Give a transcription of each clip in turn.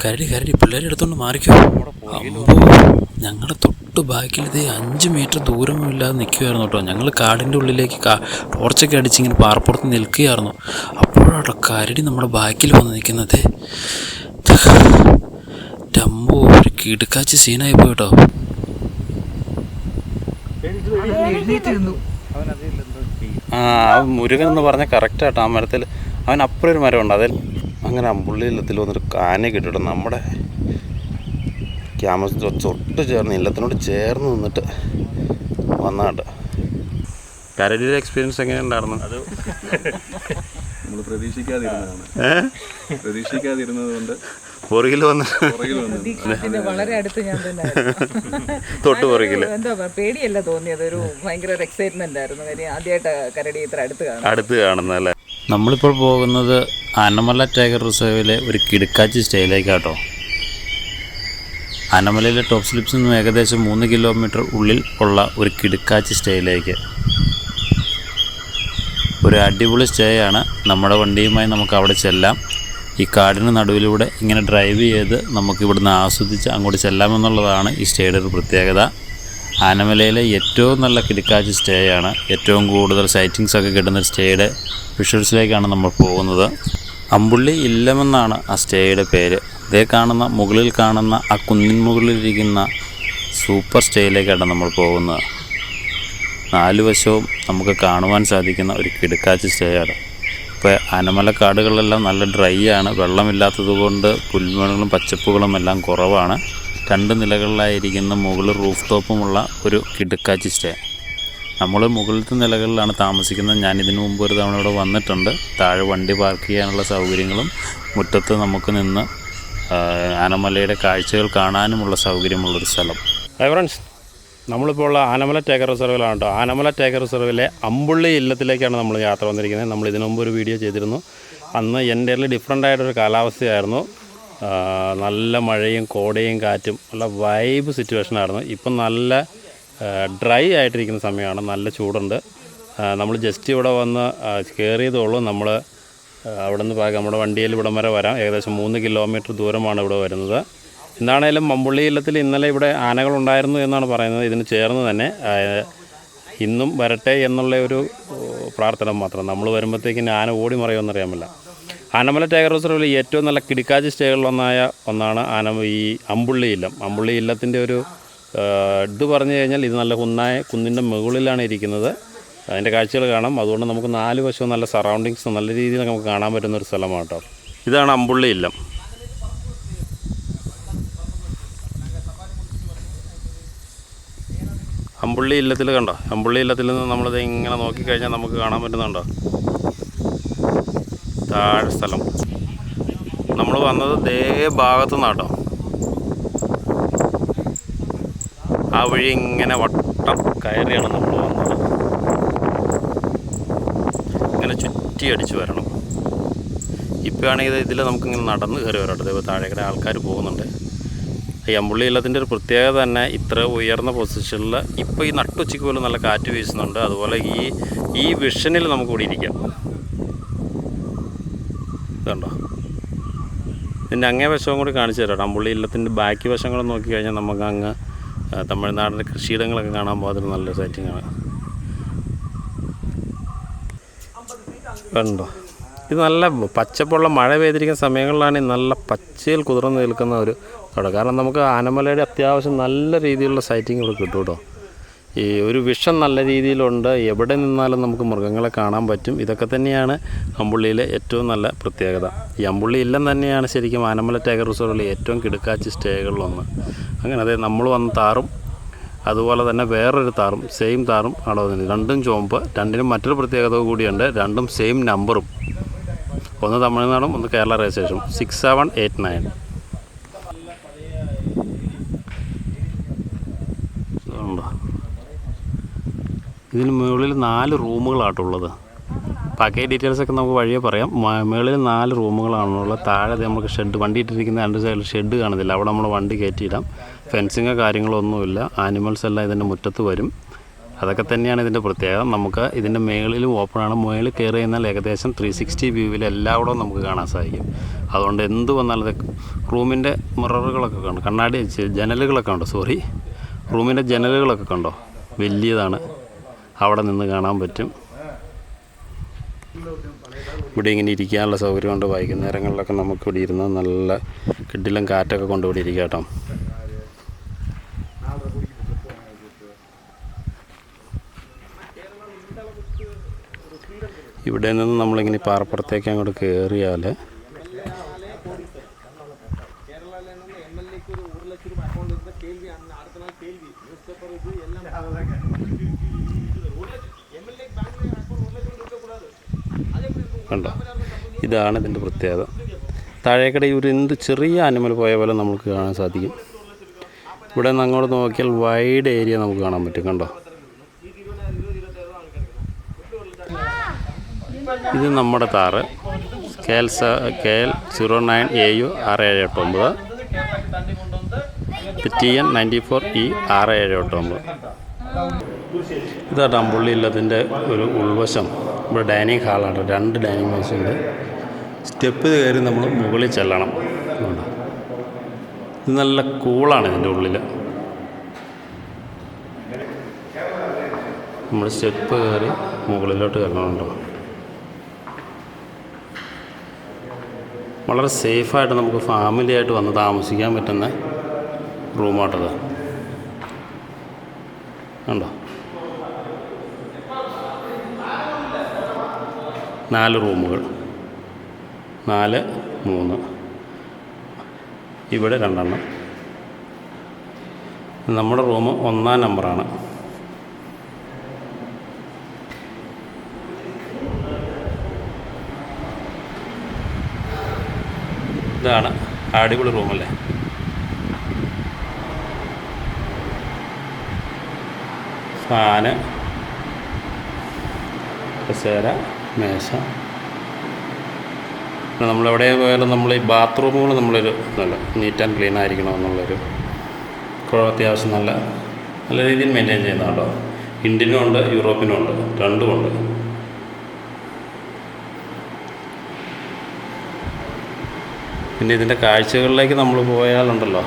കരടി പിള്ളേരെ എടുത്തോണ്ട് മാറിക്കോ. ഞങ്ങളുടെ തൊട്ട് ബാക്കിൽ ഇത് 5 മീറ്റർ ദൂരമില്ലാതെ നിൽക്കുമായിരുന്നു കേട്ടോ. ഞങ്ങൾ കാടിൻ്റെ ഉള്ളിലേക്ക് ടോർച്ചൊക്കെ അടിച്ച് ഇങ്ങനെ പാറപ്പുറത്ത് നിൽക്കുകയായിരുന്നു. അപ്പോഴാട്ടോ കരടി നമ്മുടെ ബാക്കിൽ വന്ന് നിൽക്കുന്നത്. ടമ്പോ ഒരു കിടുക്കാച്ചി സീനായി പോയിട്ടോ. മുരുകൻ എന്ന് പറഞ്ഞാൽ കറക്റ്റായിട്ടോ. ആ മരത്തിൽ അവൻ അപ്പുറം ഒരു മരമുണ്ട്, അതിൽ അങ്ങനെ അമ്പുള്ളിയില്ലത്തിൽ വന്നിട്ട് ആനയെ കിട്ടിട്ടോ. നമ്മുടെ ക്യാമറ തൊട്ട് ചേർന്ന് ഇല്ലത്തിനോട് ചേർന്ന് നിന്നിട്ട് വന്നാട്ടോ. കരടിയുടെ എക്സ്പീരിയൻസ് എങ്ങനെയുണ്ടായിരുന്നു? അത് നമ്മൾ പ്രതീക്ഷിക്കാതിരുന്നത് കൊണ്ട് പുറകില് വന്ന് വളരെ അടുത്ത് ഞാൻ തന്നെ തൊട്ട് പുറകില് എന്താ പേടിയല്ല തോന്നിയത്, ഒരു ഭയങ്കര ഒരു എക്സൈറ്റ്മെന്റ് ആയിരുന്നു. കാര്യം ആദ്യമായിട്ട് കരടി ഇത്ര അടുത്ത് കാണുന്നല്ലേ. നമ്മളിപ്പോൾ പോകുന്നത് ആനമല ടൈഗർ റിസർവിലെ ഒരു കിടുക്കാച്ചി സ്റ്റേയിലേക്കാട്ടോ. ആനമലയിലെ ടോപ്പ് സ്ലിപ്സിൽ നിന്നും ഏകദേശം 3 കിലോമീറ്റർ ഉള്ളിൽ ഉള്ള ഒരു കിടുക്കാച്ചി സ്റ്റേയിലേക്ക്. ഒരു അടിപൊളി സ്റ്റേ ആണ്. നമ്മുടെ വണ്ടിയുമായി നമുക്ക് അവിടെ ചെല്ലാം. ഈ കാടിന് നടുവിലൂടെ ഇങ്ങനെ ഡ്രൈവ് ചെയ്ത് നമുക്ക് ഇവിടുന്ന് ആസ്വദിച്ച് അങ്ങോട്ട് ചെല്ലാമെന്നുള്ളതാണ് ഈ സ്റ്റേയുടെ ഒരു പ്രത്യേകത. ആനമലയിലെ ഏറ്റവും നല്ല കിടുക്കാച്ചി സ്റ്റേ ആണ്. ഏറ്റവും കൂടുതൽ സൈറ്റിങ്സൊക്കെ കിട്ടുന്ന സ്റ്റേയുടെ വിഷ്വൽസിലേക്കാണ് നമ്മൾ പോകുന്നത്. അമ്പുള്ളി ഇല്ലമെന്നാണ് ആ സ്റ്റേയുടെ പേര്. ഇതേ കാണുന്ന മുകളിൽ കാണുന്ന ആ കുന്നിൻ മുകളിലിരിക്കുന്ന സൂപ്പർ സ്റ്റേയിലേക്കാണ് നമ്മൾ പോകുന്നത്. 4 വശവും നമുക്ക് കാണുവാൻ സാധിക്കുന്ന ഒരു കിടുക്കാച്ചി സ്റ്റേ ആണ്. ഇപ്പോൾ ആനമല കാടുകളെല്ലാം നല്ല ഡ്രൈ ആണ്. വെള്ളമില്ലാത്തത് കൊണ്ട് പുൽമേടുകളും പച്ചപ്പുകളും എല്ലാം കുറവാണ്. 2 നിലകളിലായിരിക്കുന്ന മുകളിൽ റൂഫ് ടോപ്പുമുള്ള ഒരു കിടുക്കാച്ചി സ്റ്റേ. നമ്മൾ മുകളിലത്തെ നിലകളിലാണ് താമസിക്കുന്നത്. ഞാനിതിനു മുമ്പ് ഒരു തവണ ഇവിടെ വന്നിട്ടുണ്ട്. താഴെ വണ്ടി പാർക്ക് ചെയ്യാനുള്ള സൗകര്യങ്ങളും മുറ്റത്ത് നമുക്ക് നിന്ന് ആനമലയുടെ കാഴ്ചകൾ കാണാനുമുള്ള സൗകര്യമുള്ളൊരു സ്ഥലം. ഹായ് ഫ്രണ്ട്സ്, നമ്മളിപ്പോൾ ഉള്ള ആനമല ടൈഗർ റിസർവിലാണ് കേട്ടോ. ആനമല ടൈഗർ റിസർവിലെ അമ്പുള്ളി ഇല്ലത്തിലേക്കാണ് നമ്മൾ യാത്ര വന്നിരിക്കുന്നത്. നമ്മൾ ഇതിനു മുമ്പ് ഒരു വീഡിയോ ചെയ്തിരുന്നു. അന്ന് എൻ്റെ ഡിഫറെൻ്റ് ആയിട്ടൊരു കാലാവസ്ഥയായിരുന്നു. നല്ല മഴയും കോടയും കാറ്റും നല്ല വൈബ് സിറ്റുവേഷനായിരുന്നു. ഇപ്പം നല്ല ഡ്രൈ ആയിട്ടിരിക്കുന്ന സമയമാണ്, നല്ല ചൂടുണ്ട്. നമ്മൾ ജസ്റ്റ് ഇവിടെ വന്ന് കയറിയതുള്ളൂ. നമ്മൾ അവിടെ നിന്ന് നമ്മുടെ വണ്ടിയിൽ ഇവിടം വരെ വരാം. ഏകദേശം 3 കിലോമീറ്റർ ദൂരമാണ് ഇവിടെ വരുന്നത്. എന്താണേലും അമ്പുള്ളി ഇല്ലത്തിൽ ഇന്നലെ ഇവിടെ ആനകളുണ്ടായിരുന്നു എന്നാണ് പറയുന്നത്. ഇതിന് ചേർന്ന് തന്നെ ഇന്നും വരട്ടെ എന്നുള്ള ഒരു പ്രാർത്ഥന മാത്രം. നമ്മൾ വരുമ്പോഴത്തേക്കിന് ആന ഓടി മറയുമെന്നറിയാമില്ല. ആനമല ടൈഗർ റിസർവിൽ ഏറ്റവും നല്ല കിടുക്കാച്ചി സ്റ്റേകളിലൊന്നായ ഒന്നാണ് ഈ അമ്പുള്ളി ഇല്ലം. അമ്പുള്ളി ഇല്ലത്തിൻ്റെ ഒരു ഇത് പറഞ്ഞു കഴിഞ്ഞാൽ ഇത് നല്ല കുന്നിൻ്റെ മുകളിലാണ് ഇരിക്കുന്നത്. അതിൻ്റെ കാഴ്ചകൾ കാണാം. അതുകൊണ്ട് നമുക്ക് 4 വശവും നല്ല സറൗണ്ടിങ്സ് നല്ല രീതിയിൽ നമുക്ക് കാണാൻ പറ്റുന്നൊരു സ്ഥലമാണ് കേട്ടോ. ഇതാണ് അമ്പുള്ളി ഇല്ലം. അമ്പുള്ളി ഇല്ലത്തിൽ കണ്ടോ, അമ്പുള്ളി ഇല്ലത്തിൽ നിന്ന് നമ്മളിത് ഇങ്ങനെ നോക്കിക്കഴിഞ്ഞാൽ നമുക്ക് കാണാൻ പറ്റുന്നുണ്ടോ താഴെ സ്ഥലം. നമ്മൾ വന്നത് ദേ ഭാഗത്തു നിന്നാട്ടോ. ആ വഴി ഇങ്ങനെ വട്ടം കയറിയാണ് നമ്മൾ വന്നത്. ഇങ്ങനെ ചുറ്റി അടിച്ച് വരണം. ഇപ്പോൾ ആണെങ്കിൽ ഇതിൽ നമുക്കിങ്ങനെ നടന്ന് കയറി വരാം. അതേപോലെ താഴേക്കടെ ആൾക്കാർ പോകുന്നുണ്ട്. ഈ അമ്പുള്ളി ഇല്ലത്തിൻ്റെ ഒരു പ്രത്യേകത തന്നെ ഇത്ര ഉയർന്ന പൊസിഷനിൽ ഇപ്പോൾ ഈ നട്ടുച്ചയ്ക്ക് പോലും നല്ല കാറ്റ് വീശുന്നുണ്ട്. അതുപോലെ ഈ വിഷനിൽ നമുക്ക് കൂടി ഇരിക്കാം. ഇതുണ്ടോ, ഇതിൻ്റെ അങ്ങേ വശവും കൂടി കാണിച്ചു തരാം. അമ്പുള്ളി ഇല്ലത്തിൻ്റെ ബാക്കി വശങ്ങളും നോക്കിക്കഴിഞ്ഞാൽ നമുക്ക് അങ്ങ് തമിഴ്നാടിൻ്റെ കൃഷിയിടങ്ങളൊക്കെ കാണാൻ പോകുന്നൊരു നല്ലൊരു സെറ്റിങ്ങാണ്. കണ്ടോ, ഇത് നല്ല പച്ചപ്പുള്ള മഴ പെയ്തിരിക്കുന്ന സമയങ്ങളിലാണ് നല്ല പച്ചയിൽ കുതിർന്ന് നിൽക്കുന്ന ഒരു അവിടെ. കാരണം നമുക്ക് ആനമലയുടെ അത്യാവശ്യം നല്ല രീതിയിലുള്ള സൈറ്റിംഗ് ഇവിടെ കിട്ടും കേട്ടോ. ഈ ഒരു വിഷൻ നല്ല രീതിയിലുണ്ട്. എവിടെ നിന്നാലും നമുക്ക് മൃഗങ്ങളെ കാണാൻ പറ്റും. ഇതൊക്കെ തന്നെയാണ് അമ്പുള്ളിയിലെ ഏറ്റവും നല്ല പ്രത്യേകത. ഈ അമ്പുള്ളി ഇല്ലം തന്നെയാണ് ശരിക്കും ആനമല ടൈഗർ റിസർവിലെ ഏറ്റവും കിടുക്കാച്ചി സ്റ്റേകളിലൊന്ന്. അങ്ങനെ അതെ, നമ്മൾ വന്ന താറും അതുപോലെ തന്നെ വേറൊരു താറും സെയിം താറും അവിടെ വന്നിട്ടുണ്ട്. രണ്ടും ചുവപ്പ്. രണ്ടിനും മറ്റൊരു പ്രത്യേകത കൂടിയുണ്ട്. രണ്ടും സെയിം നമ്പറും. ഒന്ന് തമിഴ്നാടും ഒന്ന് കേരള രജിസ്ട്രേഷനും 6789. ഇതിന് മുകളിൽ 4 റൂമുകളാട്ടുള്ളത്. ബാക്കി ഡീറ്റെയിൽസൊക്കെ നമുക്ക് വഴിയെ പറയാം. മുകളിൽ 4 റൂമുകളാണുള്ളത്. താഴെ നമുക്ക് ഷെഡ്, വണ്ടി ഇട്ടിരിക്കുന്ന 2 സൈഡിൽ ഷെഡ് കാണുന്നില്ല. അവിടെ നമ്മൾ വണ്ടി കയറ്റിയിടാം. ഫെൻസിങ്ങോ കാര്യങ്ങളോ ഒന്നുമില്ല. ആനിമൽസ് എല്ലാം ഇതിൻ്റെ മുറ്റത്ത് വരും. അതൊക്കെ തന്നെയാണ് ഇതിൻ്റെ പ്രത്യേകത. നമുക്ക് ഇതിൻ്റെ മേളിലും ഓപ്പണാണ്. മേളിൽ കയറി കഴിഞ്ഞാൽ ഏകദേശം 360 വ്യൂവിൽ എല്ലായിടവും നമുക്ക് കാണാൻ സാധിക്കും. അതുകൊണ്ട് എന്ത് വന്നാലും റൂമിൻ്റെ മിററുകളൊക്കെ കണ്ടോ, കണ്ണാടി ജനലുകളൊക്കെ ഉണ്ടോ, റൂമിൻ്റെ ജനലുകളൊക്കെ കണ്ടോ, വലിയതാണ്. അവിടെ നിന്ന് കാണാൻ പറ്റും. ഇവിടെ ഇങ്ങനെ ഇരിക്കാനുള്ള സൗകര്യമുണ്ട്. വൈകുന്നേരങ്ങളിലൊക്കെ നമുക്കിവിടെ ഇരുന്ന് നല്ല കിടിലം കാറ്റൊക്കെ കൊണ്ട് ഇവിടെ ഇരിക്കാം കേട്ടോ. ഇവിടെ നിന്ന് നമ്മളിങ്ങനെ പാറപ്പുറത്തേക്ക് അങ്ങോട്ട് കയറിയാൽ കണ്ടോ, ഇതാണ് ഇതിൻ്റെ പ്രത്യേകത. താഴേക്കടെ ഒരു എന്ത് ചെറിയ ആനിമൽ പോയ പോലെ നമുക്ക് കാണാൻ സാധിക്കും. ഇവിടെ നിന്ന് അങ്ങോട്ട് നോക്കിയാൽ വൈഡ് ഏരിയ നമുക്ക് കാണാൻ പറ്റും. കണ്ടോ, ഇത് നമ്മുടെ താറ് KL 09AU 6789, TN 94E 6789. ഇതാ അമ്പുള്ളി ഇല്ലത്തിൻ്റെ ഒരു ഉൾവശം. ഇവിടെ ഡൈനിങ് ഹാളാണ്. 2 ഡൈനിങ് മേശയുണ്ട്. സ്റ്റെപ്പ് കയറി നമ്മൾ മുകളിൽ ചെല്ലണം. ഇത് നല്ല കൂളാണ് ഇതിൻ്റെ ഉള്ളിൽ. നമ്മൾ സ്റ്റെപ്പ് കയറി മുകളിലോട്ട് കയറണമുണ്ടോ. വളരെ സേഫായിട്ട് നമുക്ക് ഫാമിലിയായിട്ട് വന്ന് താമസിക്കാൻ പറ്റുന്ന റൂമാട്ടത് കണ്ടോ. 4 റൂമുകൾ, 4, 3. ഇവിടെ 2 എണ്ണം. നമ്മുടെ റൂം 1-ാം നമ്പറാണ്. ഇതാണ് അടിപൊളി റൂമല്ലേ. ഫാന്, കസേര, മേശ. നമ്മളെവിടെ പോയാലും നമ്മൾ ഈ ബാത്റൂമുകൾ നമ്മളൊരു നല്ല നീറ്റ് ആൻഡ് ക്ലീൻ ആയിരിക്കണം എന്നുള്ളൊരു അത്യാവശ്യം നല്ല രീതിയിൽ മെയിൻറ്റെയിൻ ചെയ്യുന്ന കേട്ടോ. ഇന്ത്യനും ഉണ്ട്, യൂറോപ്പിനും ഉണ്ട്, രണ്ടുമുണ്ട്. പിന്നെ ഇതിൻ്റെ കാഴ്ചകളിലേക്ക് നമ്മൾ പോയാലുണ്ടല്ലോ,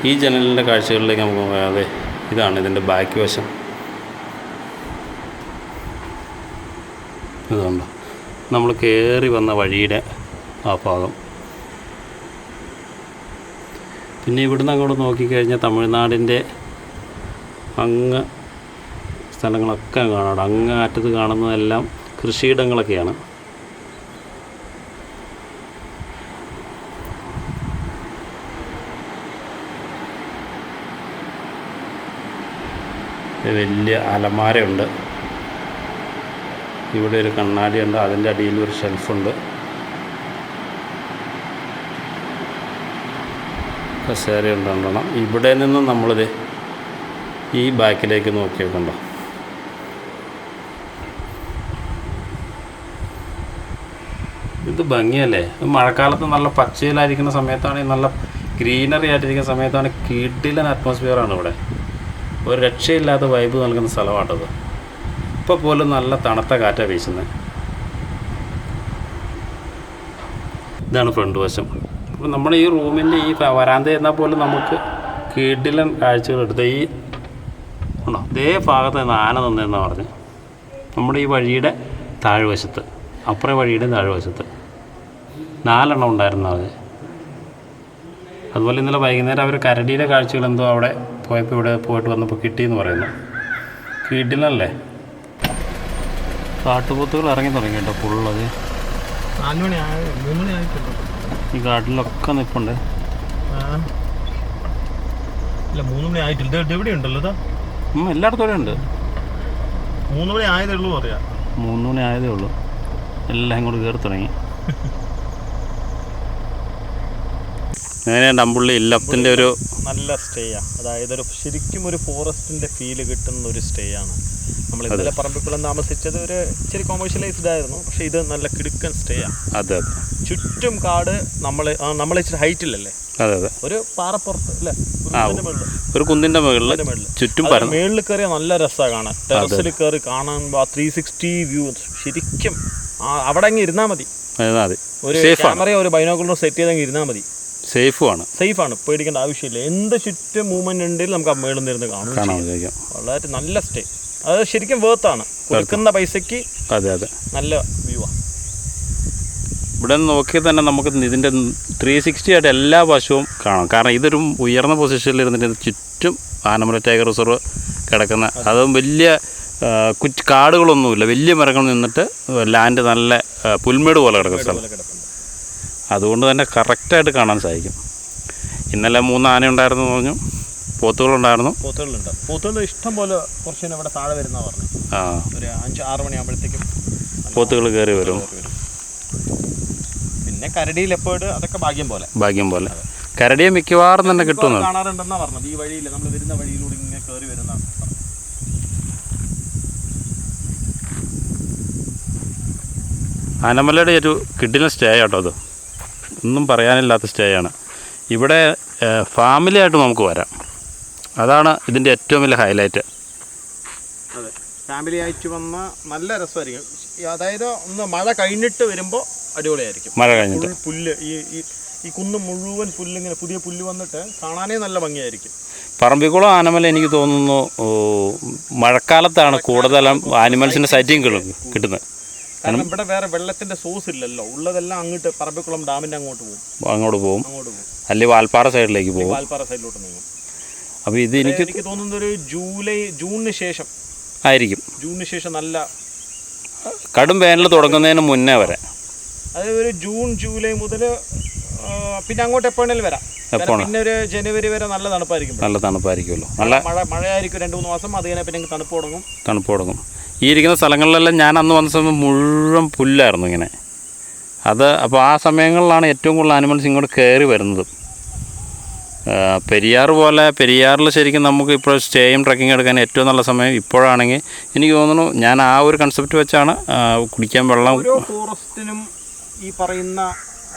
ഈ ജനലിൻ്റെ കാഴ്ചകളിലേക്ക് നമുക്ക് പോയാതെ ഇതാണ് ഇതിൻ്റെ ബാക്ക് വശം. ഇതുണ്ടോ, നമ്മൾ കയറി വന്ന വഴിയുടെ ആ ഭാഗം. പിന്നെ ഇവിടുന്ന് അങ്ങോട്ട് നോക്കിക്കഴിഞ്ഞാൽ തമിഴ്നാടിൻ്റെ അങ്ങ് സ്ഥലങ്ങളൊക്കെ കാണാം. അങ്ങ് അറ്റത്ത് കാണുന്നതെല്ലാം കൃഷിയിടങ്ങളൊക്കെയാണ്. വലിയ അലമാരയുണ്ട്. ഇവിടെ ഒരു കണ്ണാടിയുണ്ട്. അതിൻ്റെ അടിയിൽ ഒരു ഷെൽഫുണ്ട്. കസേരയുണ്ട് രണ്ടെണ്ണം. ഇവിടെ നിന്നും നമ്മളിത് ഈ ബാക്കിലേക്ക് നോക്കിയേക്കണ്ടോ. ഇത് ഭംഗിയല്ലേ. മഴക്കാലത്ത് നല്ല പച്ചയിലായിരിക്കുന്ന സമയത്താണെങ്കിൽ, നല്ല ഗ്രീനറി ആയിട്ടിരിക്കുന്ന സമയത്താണ് കിടിലൻ അറ്റ്മോസ്ഫിയറാണ് ഇവിടെ. ഒരു രക്ഷയില്ലാത്ത വൈബ് നൽകുന്ന സ്ഥലമാട്ടത്. ഇപ്പോൾ പോലും നല്ല തണുത്ത കാറ്റാണ് വീശുന്നത്. ഇതാണ് ഫ്രണ്ട് വശം. അപ്പോൾ നമ്മുടെ ഈ റൂമിൻ്റെ ഈ വരാന്ത എന്നാൽ പോലും നമുക്ക് കിടിലൻ കാഴ്ചകളെടുത്ത് ഈ ഉണ്ടോ ഇതേ ഭാഗത്ത് നിന്ന് ആന നിന്നെന്നാണ് പറഞ്ഞ്. നമ്മുടെ ഈ വഴിയുടെ താഴ്വശത്ത്, അപ്പുറം വഴിയുടെ താഴ്വശത്ത് 4 എണ്ണം ഉണ്ടായിരുന്നു അത്. അതുപോലെ ഇന്നലെ വൈകുന്നേരം അവർ കരടിയുടെ കാഴ്ചകൾ എന്തോ അവിടെ പോയപ്പോൾ ഇവിടെ പോയിട്ട് വന്നപ്പോൾ കിട്ടിയെന്ന് പറയുന്നു. കിടിലല്ലേ. കാട്ടുപോത്തുകൾ ഇറങ്ങി തുടങ്ങി കേട്ടോ. ഫുള്ളത് 4 മണി 3 മണി ആയിട്ടുണ്ട്. ഈ കാട്ടിലൊക്കെ നിൽപ്പുണ്ട്. ഇല്ല 3 മണി ആയിട്ടില്ല. ഇത് എവിടെ ഉണ്ടല്ലോ ഇതാ. എല്ലായിടത്തോടെ ഉണ്ട്. 3 മണി ആയതേ ഉള്ളൂ പറയാം. 3 മണി ആയതേ ഉള്ളൂ. എല്ലാം ഇങ്ങോട്ട് കയറി തുടങ്ങി. അങ്ങനെയാണ് അമ്പുള്ളി ഇല്ലത്തിൻ്റെ ഒരു നല്ല സ്റ്റേ ആണ്. അതായത് ശരിക്കും ഒരു ഫോറസ്റ്റിൻ്റെ ഫീല് കിട്ടുന്ന ഒരു സ്റ്റേ ആണ്. നമ്മൾ ഇന്നലെ പറമ്പിക്കുളം താമസിച്ചത് ഒരു ഇച്ചിരി കൊമേഴ്ഷ്യലൈസ്ഡ് ആയിരുന്നു. പക്ഷേ ഇത് നല്ല കിടുക്കൻ സ്റ്റേ ആണ്. അതെ ചുറ്റും കാട്. നമ്മൾ ഇച്ചിരി ഹൈറ്റിലല്ലേ, അതെ ഒരു പാറപ്പുറത്ത് അല്ലേ, ഒരു കുന്നിൻ്റെ മുകളിൽ ചുറ്റും പരന്നു. മേളിൽ കയറിയാൽ നല്ല രസമാണ് കാണാൻ. ടെറസിൽ കയറി കാണുമ്പോൾ ആ 360 വ്യൂ ശരിക്കും അവിടെ അങ്ങ് ഇരുന്നാൽ മതി. ഒരു ക്യാമറ ഒരു ബൈനോക്കുലർ സെറ്റ് ചെയ്തെങ്കിൽ ഇരുന്നാൽ മതി. സേഫാണ്, പേടിക്കേണ്ട ആവശ്യമില്ല. എന്ത് ചുറ്റും മൂവ്മെന്റ് ഉണ്ടെങ്കിലും നമുക്ക് ആ മേളിൽ നിന്ന് കാണാം. വളരെ നല്ല സ്റ്റേ. അത് ശരിക്കും വേർത്താണ്. കൊടുക്കുന്ന പൈസക്ക് നല്ല വ്യൂ ആണ്. ഇവിടെ നിന്ന് നോക്കിയാൽ തന്നെ നമുക്ക് ഇതിൻ്റെ 360 ആയിട്ട് എല്ലാ വശവും കാണാം. കാരണം ഇതൊരു ഉയർന്ന പൊസിഷനിൽ ഇരുന്നിട്ട് ചുറ്റും ആനമല ടൈഗർ റിസർവ് കിടക്കുന്ന, അതും വലിയ കാടുകളൊന്നുമില്ല, വലിയ മരങ്ങൾ നിന്നിട്ട് ലാൻഡ് നല്ല പുൽമേട് പോലെ കിടക്കുന്ന സ്ഥലം. അതുകൊണ്ട് തന്നെ കറക്റ്റായിട്ട് കാണാൻ സാധിക്കും. ഇന്നലെ 3 ആന ഉണ്ടായിരുന്നു പറഞ്ഞു, പോത്തുകളുണ്ടായിരുന്നു. പോത്തുകൾ ഇഷ്ടം പോലെ കുറച്ച് ഇവിടെ താഴെ വരുന്ന പറഞ്ഞു. ഒരു 5-6 മണിയാകുമ്പോഴത്തേക്കും പോത്തുകൾ കയറി വരും. പിന്നെ കരടി ലെപ്പേർഡ് അതൊക്കെ ഭാഗ്യം പോലെ കരടിയെ മിക്കവാറും തന്നെ കിട്ടുന്നു കാണാറുണ്ടെന്നാ പറഞ്ഞത്. ഈ വഴിയിൽ നമ്മൾ വരുന്ന വഴിയിലൂടെ ഇങ്ങനെ കയറി വരുന്നതാണ്. ആനമലയുടെ ഒരു കിഡിലൻ സ്റ്റേ ആട്ടോ. അത് ഒന്നും പറയാനില്ലാത്ത സ്റ്റേ ആണ്. ഇവിടെ ഫാമിലി ആയിട്ട് നമുക്ക് വരാം. അതാണ് ഇതിൻ്റെ ഏറ്റവും വലിയ ഹൈലൈറ്റ്. അതെ, ഫാമിലി ആയിട്ട് വന്നാൽ നല്ല രസമായിരിക്കും. അതായത് ഒന്ന് മഴ കഴിഞ്ഞിട്ട് വരുമ്പോൾ അടിപൊളിയായിരിക്കും. മഴ കഴിഞ്ഞിട്ട് പുല്ല് ഈ കുന്ന് മുഴുവൻ പുല്ലിങ്ങനെ പുതിയ പുല്ല് വന്നിട്ട് കാണാനേ നല്ല ഭംഗിയായിരിക്കും. പറമ്പിക്കുളം ആനമല എനിക്ക് തോന്നുന്നു മഴക്കാലത്താണ് കൂടുതലും ആനിമൽസിൻ്റെ സൈറ്റിങ് കിട്ടുന്നത്. കാരണം ഇവിടെ വേറെ വെള്ളത്തിന്റെ സോഴ്സ് ഇല്ലല്ലോ. ഉള്ളതെല്ലാം അങ്ങോട്ട് പറമ്പിക്കുളം ഡാമിന്റെ അങ്ങോട്ട് പോകും. അല്ലെങ്കിൽ വാൽപ്പാറ സൈഡിലേക്ക് പോകും. വാൽപ്പാറ സൈഡിലോട്ട് നീങ്ങും. അപ്പോൾ ഇത് എനിക്ക് തോന്നുന്നത് ഒരു ജൂണിന് ശേഷം ആയിരിക്കും. ജൂണിന് ശേഷം നല്ല കടും വേനൽ തുടങ്ങുന്നതിന് മുന്നേ വരെ, അതായത് ഒരു ജൂൺ ജൂലൈ മുതൽ പിന്നെ അങ്ങോട്ട് എപ്പോഴേലും വരാം. പിന്നെ ഒരു ജനുവരി വരെ നല്ല തണുപ്പായിരിക്കുമല്ലോ. നല്ല മഴയായിരിക്കും 2-3 മാസം. അത് കഴിഞ്ഞാൽ പിന്നെ തണുപ്പ് തുടങ്ങും. ഈ ഇരിക്കുന്ന സ്ഥലങ്ങളിലെല്ലാം ഞാൻ അന്ന് വന്ന സമയം മുഴുവൻ പുല്ലായിരുന്നു ഇങ്ങനെ. അപ്പോൾ ആ സമയങ്ങളിലാണ് ഏറ്റവും കൂടുതൽ ആനിമൽസ് ഇങ്ങോട്ട് കയറി വരുന്നത്. പെരിയാറിൽ ശരിക്കും നമുക്ക് ഇപ്പോൾ സ്റ്റേയും ട്രക്കിങ് എടുക്കാൻ ഏറ്റവും നല്ല സമയം ഇപ്പോഴാണെങ്കിൽ എനിക്ക് തോന്നുന്നു. ഞാൻ ആ ഒരു കൺസെപ്റ്റ് വെച്ചാണ് കുടിക്കാൻ വെള്ളം. ഓരോ ഫോറസ്റ്റിനും ഈ പറയുന്ന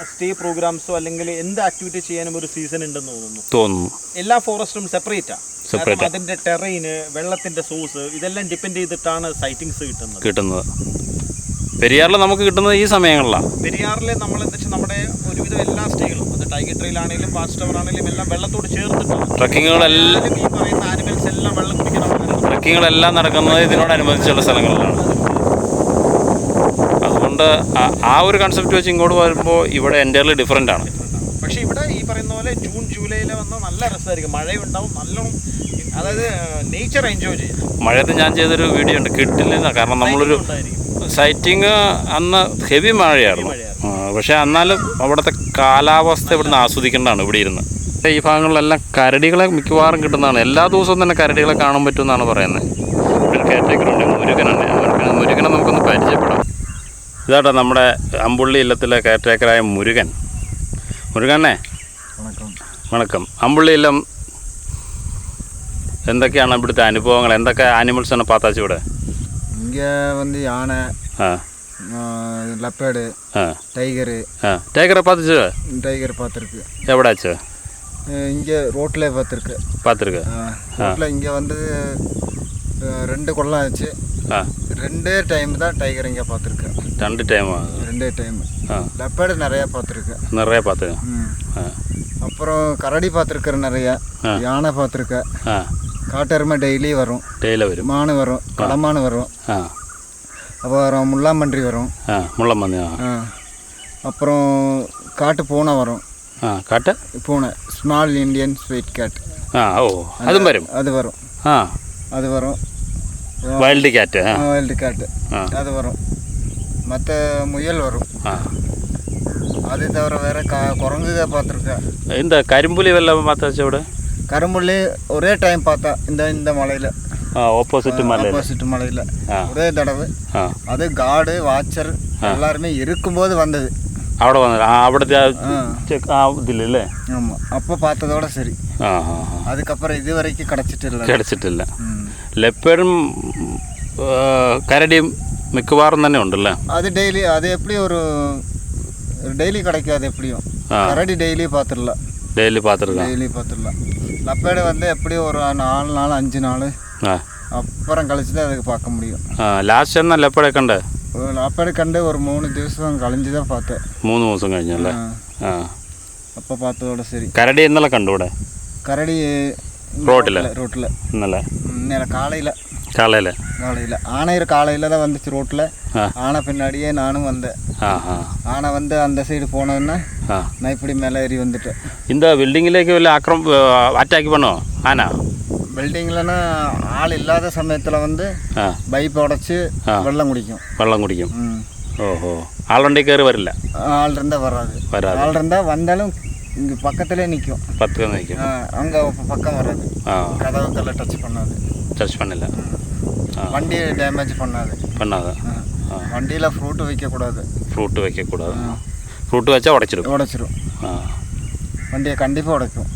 സ്റ്റേ പ്രോഗ്രാംസോ അല്ലെങ്കിൽ എന്ത് ആക്ടിവിറ്റി ചെയ്യാനും ഒരു സീസൺ ഉണ്ടെന്ന് തോന്നുന്നു. എല്ലാ ഫോറസ്റ്റും സെപ്പറേറ്റാണ്. അതിന്റെ ടെറൈന്, വെള്ളത്തിന്റെ സോഴ്സ് ഇതെല്ലാം ഡിപ്പെൻഡ് ചെയ്തിട്ടാണ് സൈറ്റിങ്സ് കിട്ടുന്നത്. പെരിയാറിൽ നമുക്ക് കിട്ടുന്നത് ഈ സമയങ്ങളിലാണ്. പെരിയാറിൽ നമ്മൾ എന്താ വെച്ചാൽ നമ്മുടെ ഒരുവിധം എല്ലാ സ്റ്റേകളും, അത് ടൈഗർ ട്രെയിലാണെങ്കിലും ഫാസ്റ്റ് ടവർ ആണെങ്കിലും എല്ലാം വെള്ളത്തോട് ചേർത്തിട്ടാണ്. ട്രക്കിങ്ങുകളെല്ലാം ഈ പറയുന്ന ആനിമൽസ് എല്ലാം വെള്ളം കുടിക്കണം. ട്രക്കിങ്ങുകളെല്ലാം നടക്കുന്നത് ഇതിനോടനുബന്ധിച്ചുള്ള സ്ഥലങ്ങളിലാണ്. അതുകൊണ്ട് ആ ഒരു കൺസെപ്റ്റ് വെച്ച് ഇങ്ങോട്ട് വരുമ്പോൾ ഇവിടെ എൻ്റയർലി ഡിഫറെൻ്റ് ആണ്. പക്ഷേ ഇവിടെ ഈ പറയുന്ന പോലെ ജൂൺ ജൂലൈയിൽ വന്നാൽ നല്ല രസമായിരിക്കും. മഴയുണ്ടാവും, നല്ലോണം. അതായത് നേച്ചർ എൻജോയ് ചെയ്യാം. മഴയത്ത് ഞാൻ ചെയ്തൊരു വീഡിയോ ഉണ്ട്, കിട്ടില്ല. കാരണം നമ്മളൊരു സൈറ്റിങ് അന്ന് ഹെവി മഴയായിരുന്നു. പക്ഷേ എന്നാലും അവിടുത്തെ കാലാവസ്ഥ ഇവിടുന്ന് ആസ്വദിക്കേണ്ടതാണ് ഇവിടെ ഇരുന്ന്. ഈ ഭാഗങ്ങളിലെല്ലാം കരടികളെ മിക്കവാറും കിട്ടുന്നതാണ്. എല്ലാ ദിവസവും തന്നെ കരടികളെ കാണാൻ പറ്റുമെന്നാണ് പറയുന്നത്. ഒരു കെയർടേക്കറുണ്ട്, മുരുകനുണ്ട്. മുരുകനെ നമുക്കൊന്ന് പരിചയപ്പെടാം. ഇതാട്ടോ നമ്മുടെ അമ്പുള്ളി ഇല്ലത്തിലെ കെയർടേക്കറായ മുരുകനെ വണക്കം. അമ്പുള്ളി ഇല്ലം എന്തൊക്കെയാണ് ഇവിടുത്തെ അനുഭവങ്ങൾ? എന്തൊക്കെ ആനിമൽസാണ് பார்த்தாச்சு ഇവിടെ? இங்கே வந்து யானை, லெப்பர்டு, டைகரு. டைகரை பார்த்துச்சு? டைகர் பார்த்துருக்கு. எவ்வளாச்சு? இங்கே ரோட்டில் பார்த்துருக்கு. ரோட்டில் இங்கே வந்து 2 கொள்ளம் ஆச்சு. 2 டைம் தான் டைகர் இங்கே பார்த்துருக்கேன். 2 டைமா? 2 டைம். லெப்பர்டு நிறையா பார்த்துருக்கேன். அப்புறம் கரடி பார்த்துருக்கேன் நிறையா. யானை பார்த்துருக்கேன். காட்டெருமை டெய்லி வரும். மானு வரும், கடமானு வரும். அப்புறம் முள்ளாம்பன்றி வரும். அப்புறம் காட்டு பூனை வரும். காட்டு பூனை, ஸ்மால் இண்டியன் ஸ்வீட் கேட். அது வரும். வைல்டு கேட்டு அது வரும். மற்ற முயல் வரும். அது தவிர வேற குரங்குக பார்த்துருக்கேன். இந்த கரும்புலி வெள்ளம் பார்த்தாச்சு விட? கரும்புள்ளி ஒரே டைம் பார்த்தா இந்த மலையில், ஆப்போசிட் மலையில் ஒரே தடவை. அது காடு வாட்சர் எல்லாருமே இருக்கும்போது வந்தது. அവിടുത്തെ ഇതില്ലല്ലേ? ஆமாம், அப்போ பார்த்ததோட சரி. அதுக்கப்புறம் இது வரைக்கும் കിടച്ചിട്ടില്ല. ലെപ്പേർഡും കരടിയും മിക്കവാറും തന്നെ ഉണ്ടല്ലേ? அது டெய்லி, அது எப்படி ஒரு டெய்லி கிடைக்காது எப்படியும். கரடி டெய்லி பார்த்துடலாம். டெய்லி பார்த்துருக்கோம். டெய்லி பார்த்துடலாம். லப்பேடு வந்து எப்படியும் ஒரு 4 நாள் 5 நாள் அப்புறம் கழிச்சு தான் அதுக்கு பார்க்க முடியும். ലാസ്റ്റ് എന്നാ ലെപ്പേടെ കണ്ടേ? ലപ്പേട് കണ്ട് ഒരു 3 ദിവസം കളിഞ്ച് தான் பார்த்தேன். 3 ദിവസം കഴിഞ്ഞല്ലേ? അപ്പോൾ பார்த்ததோட சரி. കരടി ഇന്നലെ കണ്ടു ഇവിടെ? കരടി ரோட்டில் ഇന്നലെ காலையில் ஆனை காலையில் தான் வந்துச்சு ரோட்டில். ஆனை பின்னாடியே நானும் வந்தேன். ஆனை வந்து அந்த சைடு போனதுன்னா நான் இப்படி மேலே ஏறி வந்துட்டேன். இந்த பில்டிங்கிലേക്ക് വല്ല அட்டாக் பண்ணோம் ஆனா? பில்டிங்லன்னா ஆள் இல்லாத சமயத்தில் வந்து பைப் உடச்சி வெள்ளம் குடிக்கும். ஓஹோ, ஆளுண்டே கயறு வரல? ஆள் இருந்தால் வராது. ஆள் இருந்தால் வந்தாலும் இங்கே பக்கத்துலேயே நிற்கும். அங்கே பக்கம் வராது. கதவுக்கெல்லாம் டச் பண்ணல. வண்டி டேமேஜ் பண்ணாது. வண்டியில் ஃப்ரூட்டு வைக்கக்கூடாது. ஃப்ரூட்டு வச்சா உடைச்சிரும். வண்டியை கண்டிப்பாக உடைக்கும்.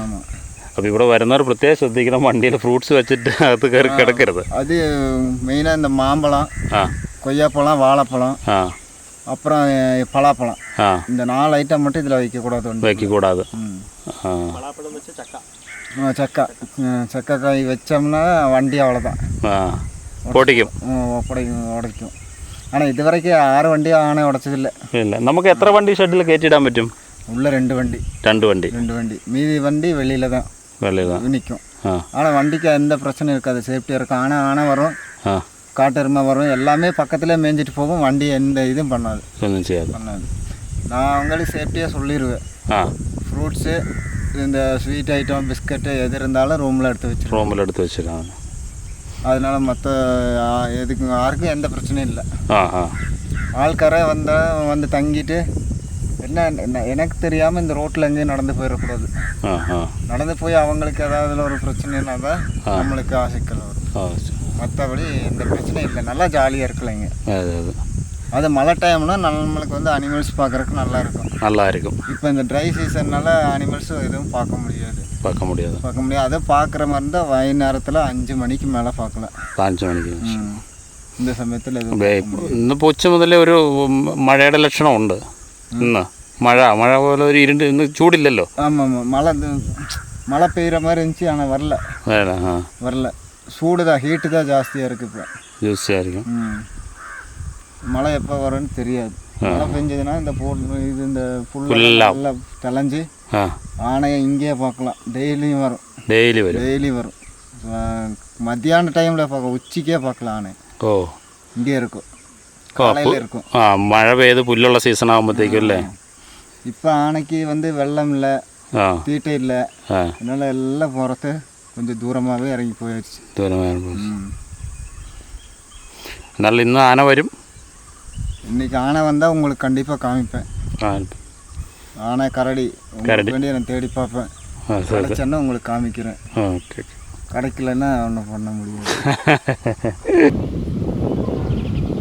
ஆமாம். അപ്പോൾ ഇവിടെ വരുന്നവർ പ്രത്യേകം ശ്രദ്ധിക്കണം, വണ്ടിയിൽ ഫ്രൂട്ട്സ് വെച്ചിട്ട് അകത്ത് കയറി കിടക്കരുത്. அது மெயினாக இந்த மாம்பழம், கொய்யாப்பழம், வாழைப்பழம், அப்புறம் பலாப்பழம், இந்த 4 ஐட்டம் மட்டும் இதில் வைக்கக்கூடாது. சக்காய் வச்சோம்னா வண்டி அவ்வளோதான், உடைக்கும். ஆனால் இது வரைக்கும் 6 வண்டி ஆனை உடைச்சதில்லை. இல்லை, நமக்கு எத்தனை வண்டி ஷெட்டில் கയറ്റിടാൻ പറ്റും? உள்ள 2 வண்டி. மீதி வண்டி வெளியில் தான் நிற்கும். ஆனால் வண்டிக்கு எந்த பிரச்சனையும் இருக்காது, சேஃப்டியாக இருக்கும். ஆனை வரும், காட்டெருமை வரும், எல்லாமே பக்கத்தில் மேய்ஞ்சிட்டு போகும். வண்டி எந்த இதுவும் பண்ணாது. நான் அவங்களுக்கு சேஃப்டியாக சொல்லிடுவேன். ஃப்ரூட்ஸு, இந்த ஸ்வீட் ஐட்டம், பிஸ்கட்டு எது இருந்தாலும் ரூமில் எடுத்து வச்சிருக்காங்க. அதனால் மற்ற எதுக்கும் யாருக்கும் எந்த பிரச்சனையும் இல்லை. ஆள்கார வந்து தங்கிட்டு என்ன எனக்கு தெரியாமல் இந்த ரோட்டில் எங்கேயும் நடந்து போயிடக்கூடாது. நடந்து போய் அவங்களுக்கு ஏதாவது ஒரு பிரச்சனைனா தான் நம்மளுக்கு ஆசைக்கல் வரும். மற்றபடி எந்த பிரச்சனையும் இல்லை, நல்லா ஜாலியாக இருக்கலைங்க. அது மழை டைம்னா நம்மளுக்கு வந்து அனிமல்ஸ் பார்க்குறதுக்கு நல்லா இருக்கும். இப்போ இந்த ட்ரை சீசன்னால் அனிமல்ஸும் எதுவும் பார்க்க முடியாது. அதை பார்க்குற மாதிரி இருந்தால் வய நேரத்தில் 5 மணிக்கு மேலே பார்க்கலாம். 5 மணிக்கு இந்த സമയത്തിൽ ഇന്നിപ്പോൾ ഉച്ച മുതലേ ഒരു മഴയുടെ ലക്ഷണമുണ്ട്. മഴ പോലെ ഒരു ഇരുണ്ട്, ഇന്ന് ചൂടില്ലല്ലോ. மழை பெய்கிற மாதிரி இருந்துச்சு, ஆனால் வரல. சூடு தான், ஹீட்டு தான் ஜாஸ்தியாக இருக்குது. இப்போ மழை எப்போ வரும்னு தெரியாது. மழை பெஞ்சதுன்னா இந்த புல்லெல்லாம் தெளிஞ்சு ஆனையை இங்கேயே பார்க்கலாம். டெய்லி வரும். மத்தியான டைமில் பார்க்கலாம், உச்சிக்கே பார்க்கலாம். ஆனை இங்கே இருக்கும், காலையில் இருக்கும். மழை பெய்யுது, புல்ലുള്ള സീസൺ ആകുമ്പോഴത്തേക്കും അല്ലേ? இப்போ ஆனைக்கு வந்து வெள்ளம் இல்லை, தீட்டை இல்லை, அதனால் எல்லாம் புறத்து கொஞ்சம் தூரமாகவே இறங்கி போயிடுச்சு. அதனால் இன்னும் ஆனை வரும். இன்றைக்கி ஆனை வந்தால் உங்களுக்கு கண்டிப்பாக காமிப்பேன். ஆனை, கரடி வேண்டி நான் தேடி பார்ப்பேன். கிடைச்சேன்னா உங்களுக்கு காமிக்கிறேன். கிடைக்கலன்னா ஒன்றும் பண்ண முடியாது.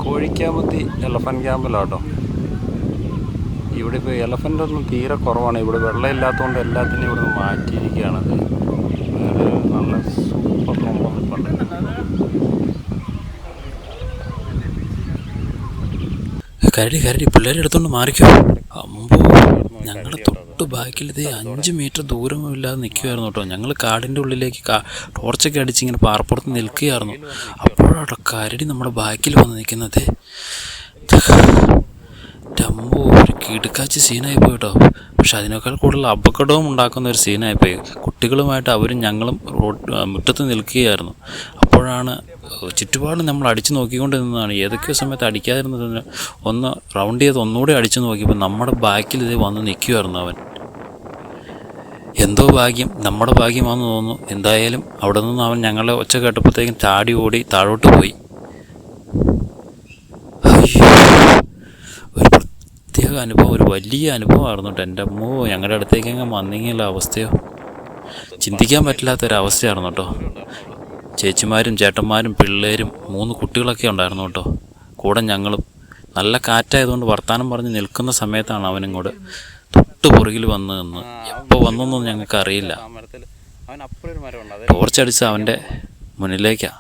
കോഴിക്കാമത്തി എലഫൻറ്റ് ക്യാമ്പിലാട്ടോ. ഇവിടെ ഇപ്പോൾ എലഫൻ്റ് ഒന്നും തീരെ കുറവാണ്. ഇവിടെ വെള്ളമില്ലാത്തതുകൊണ്ട് എല്ലാത്തിനും ഇവിടെ നിന്ന് മാറ്റിയിരിക്കുകയാണത്. നല്ല സൂപ്പർ കൊമ്പം നിൽപ്പുണ്ട്. കരടി പിള്ളേരെ എടുത്തോണ്ട് മാറിക്കോ. അമ്പോ, ഞങ്ങളുടെ തൊട്ട് ബാക്കിൽ ഇതേ 5 മീറ്റർ ദൂരമില്ലാതെ നിൽക്കുമായിരുന്നു കേട്ടോ. ഞങ്ങൾ കാടിൻ്റെ ഉള്ളിലേക്ക് ടോർച്ചൊക്കെ അടിച്ച് ഇങ്ങനെ പാറപ്പുറത്ത് നിൽക്കുകയായിരുന്നു. അപ്പോഴാട്ടോ കരടി നമ്മുടെ ബാക്കിൽ വന്ന് നിൽക്കുന്നത്. ടമ്പോ, ഒരു കിടുക്കാച്ചി സീനായിപ്പോയി കേട്ടോ. പക്ഷെ അതിനേക്കാൾ കൂടുതൽ അപകടവും ഉണ്ടാക്കുന്ന ഒരു സീനായിപ്പോയി. കുട്ടികളുമായിട്ട് അവരും ഞങ്ങളും മുറ്റത്ത് നിൽക്കുകയായിരുന്നു. അപ്പോഴാണ് ചുറ്റുപാടും നമ്മൾ അടിച്ചു നോക്കിക്കൊണ്ട് നിന്നതാണ്. ഏതൊക്കെയോ സമയത്ത് അടിക്കാതിരുന്നതിന് ഒന്ന് റൗണ്ട് ചെയ്ത് ഒന്നുകൂടെ അടിച്ചു നോക്കിയപ്പോൾ നമ്മുടെ ബാക്കിൽ ഇത് വന്ന് നിൽക്കുമായിരുന്നു അവൻ. എന്തോ ഭാഗ്യം, നമ്മുടെ ഭാഗ്യമാണെന്ന് തോന്നുന്നു. എന്തായാലും അവിടെ നിന്ന് അവൻ ഞങ്ങളെ ഒച്ച കേട്ടപ്പോഴത്തേക്കും ചാടി ഓടി താഴോട്ട് പോയി. അയ്യോ, ഒരു പ്രത്യേക അനുഭവം, ഒരു വലിയ അനുഭവമായിരുന്നു കേട്ടോ. എൻ്റെ അമ്മോ, ഞങ്ങളുടെ അടുത്തേക്കെങ്ങ് വന്നെങ്കിലുള്ള അവസ്ഥയോ ചിന്തിക്കാൻ പറ്റില്ലാത്തൊരവസ്ഥയായിരുന്നു കേട്ടോ. ചേച്ചിമാരും ചേട്ടന്മാരും പിള്ളേരും 3 കുട്ടികളൊക്കെ ഉണ്ടായിരുന്നു കേട്ടോ. കൂടെ ഞങ്ങളും. നല്ല കാറ്റായതുകൊണ്ട് വർത്താനം പറഞ്ഞ് നിൽക്കുന്ന സമയത്താണ് അവനിങ്ങോട്ട് തൊട്ട് പുറകിൽ വന്ന് നിന്ന്. എപ്പോൾ വന്നൊന്നും ഞങ്ങൾക്ക് അറിയില്ല. ടോർച്ചടിച്ച് അവൻ്റെ മുന്നിലേക്കാണ്.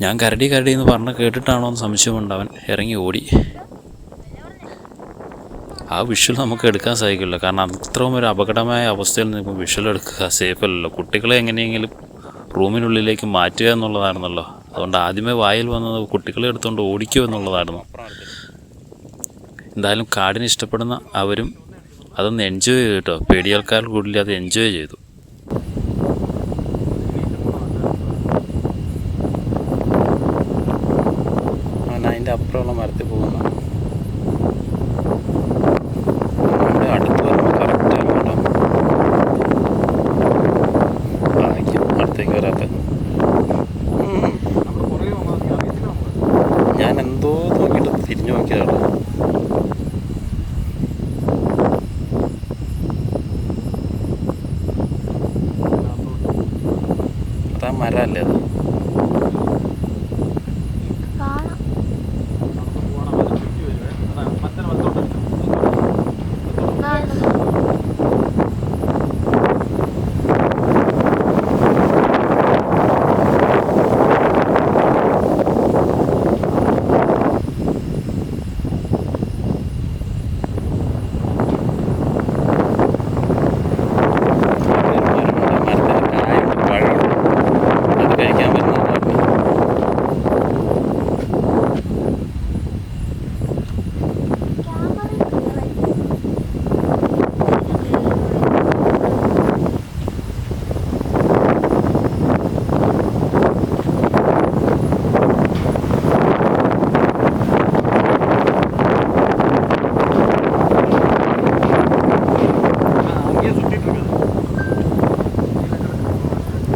ഞാൻ കരടി എന്ന് പറഞ്ഞ് കേട്ടിട്ടാണോ എന്ന് സംശയമുണ്ട്. അവൻ ഇറങ്ങി ഓടി. ആ വിഷ്വൽ നമുക്ക് എടുക്കാൻ സാധിക്കില്ല. കാരണം അത്രയും ഒരു അപകടമായ അവസ്ഥയിൽ നിന്ന് ഇപ്പോൾ വിഷ്വൽ എടുക്കുക സേഫ് അല്ലല്ലോ. കുട്ടികളെ എങ്ങനെയെങ്കിലും റൂമിനുള്ളിലേക്ക് മാറ്റുക എന്നുള്ളതായിരുന്നല്ലോ. അതുകൊണ്ട് ആദ്യമേ വായിൽ വന്നത് കുട്ടികളെ എടുത്തുകൊണ്ട് ഓടിക്കുക എന്നുള്ളതായിരുന്നു. എന്തായാലും കാടിനെ ഇഷ്ടപ്പെടുന്ന അവരും അതൊന്ന് എൻജോയ് ചെയ്തു കേട്ടോ. പേടിയാൾക്കാർ കൂടുതൽ അത് എൻജോയ് ചെയ്തു. അതിൻ്റെ അപ്പുറമുള്ള മരത്തിൽ പോകുന്ന അടുത്ത് വരുമ്പോൾ കറക്റ്റ് കേട്ടോ. അടുത്തേക്ക് വരാത്ത ഞാൻ എന്തോ നോക്കിയിട്ട് തിരിഞ്ഞു നോക്കിയതാണ്. അതാ മരമല്ലേ അത്?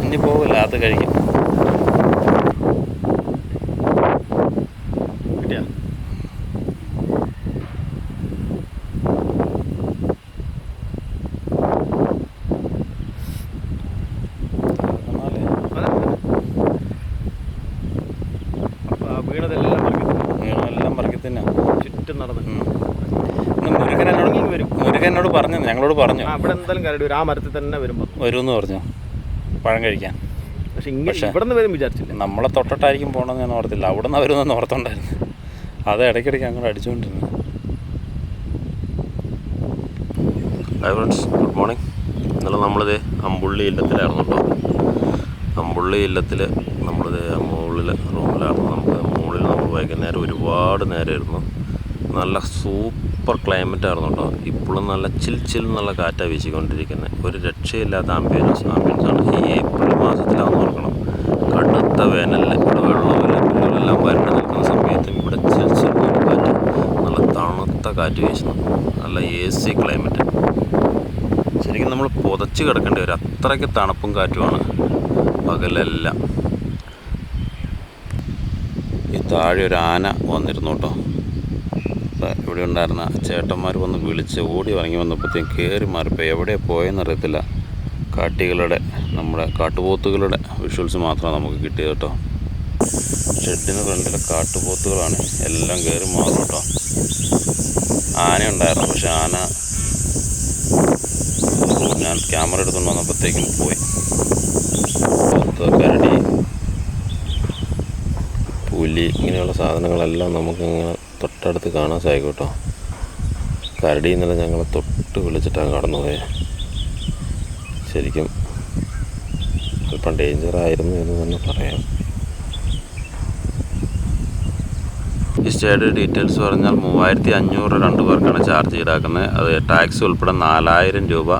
ഇനി പോകില്ല, അത് കഴിക്കും. കിട്ടിയാ വീണെല്ലാം പറക്കി തന്നെ ചുറ്റും നടന്ന് മുരുകനോട് പറഞ്ഞു, ഞങ്ങളോട് പറഞ്ഞു അവിടെ എന്തായാലും കരടി വരും. ആ മരത്തിൽ തന്നെ വരുമെന്ന് പറഞ്ഞു പഴം കഴിക്കാൻ. പക്ഷെ ഇവിടെ നിന്ന് വരും വിചാരിച്ചില്ല. നമ്മളെ തൊട്ടിട്ടായിരിക്കും പോകണമെന്ന് ഞാൻ ഓർത്തില്ല. അവിടെ നിന്ന് വരുമെന്ന് ഓർത്തുണ്ടായിരുന്നു. അത് ഇടയ്ക്കിടയ്ക്ക് അങ്ങോട്ട് അടിച്ചുകൊണ്ടിരുന്നു. Hi friends, good morning. ഇന്നലെ നമ്മളിത് അമ്പുള്ളി ഇല്ലത്തിലായിരുന്നു കേട്ടോ. അമ്പുള്ളി ഇല്ലത്തിൽ നമ്മളിത് മുകളിൽ റൂമിലായിരുന്നു. നമുക്ക് മുകളിൽ നമ്മൾ വൈകുന്നേരം ഒരുപാട് നേരമായിരുന്നു. നല്ല സൂപ്പർ ക്ലൈമറ്റ് ആയിരുന്നു കേട്ടോ. ഇപ്പോഴും നല്ല ചിൽ നല്ല കാറ്റാണ് വീശിക്കൊണ്ടിരിക്കുന്നത്. ഒരു രക്ഷയില്ലാത്ത ആംബിയൻസാണ്. ഈ ഏപ്രിൽ മാസത്തിലാണെന്ന് ഓർക്കണം. കടുത്ത വേനലിൽ ഇവിടെ വെള്ളമെല്ലാം വരണ്ട് നിൽക്കുന്ന സമയത്തും ഇവിടെ ചിൽ കാറ്റ്, നല്ല തണുത്ത കാറ്റ് വീശുന്നു. നല്ല AC ക്ലൈമറ്റ്. ശരിക്കും നമ്മൾ പുതച്ച് കിടക്കേണ്ടി വരും, അത്രയ്ക്ക് തണുപ്പും കാറ്റുമാണ് പകലെല്ലാം. ഈ താഴെ ഒരു ആന വന്നിരുന്നു കേട്ടോ. ഇവിടെ ഉണ്ടായിരുന്ന ചേട്ടന്മാർ വന്ന് വിളിച്ച് ഓടി ഇറങ്ങി വന്നപ്പോഴത്തേക്കും കയറി മാറിപ്പോൾ എവിടെ പോയെന്നറിയത്തില്ല. കാട്ടികളുടെ നമ്മുടെ കാട്ടുപോത്തുകളുടെ വിഷ്വൽസ് മാത്രമാണ് നമുക്ക് കിട്ടിയത് കേട്ടോ. ഷെഡിന് ഫ്രണ്ടിലെ കാട്ടുപോത്തുകളാണ് എല്ലാം കയറി മാറും കേട്ടോ. ആന ഉണ്ടായിരുന്നു, പക്ഷെ ആന ഞാൻ ക്യാമറ എടുത്തുകൊണ്ട് വന്നപ്പോഴത്തേക്കും പോയി. കരടി, പുലി ഇങ്ങനെയുള്ള സാധനങ്ങളെല്ലാം നമുക്കിങ്ങനെ തൊട്ടടുത്ത് കാണാൻ സാധിക്കും കേട്ടോ. കരടി ഇന്നലെ ഞങ്ങളെ തൊട്ട് വിളിച്ചിട്ടാണ് കടന്നു പോയത്. ശരിക്കും അല്പം ഡേഞ്ചറായിരുന്നു എന്ന് തന്നെ പറയാം. ഈ സ്റ്റേയുടെ ഡീറ്റെയിൽസ് പറഞ്ഞാൽ 3500 രണ്ട് പേർക്കാണ് ചാർജ് ഈടാക്കുന്നത്. അത് ടാക്സ് ഉൾപ്പെടെ 4000 രൂപ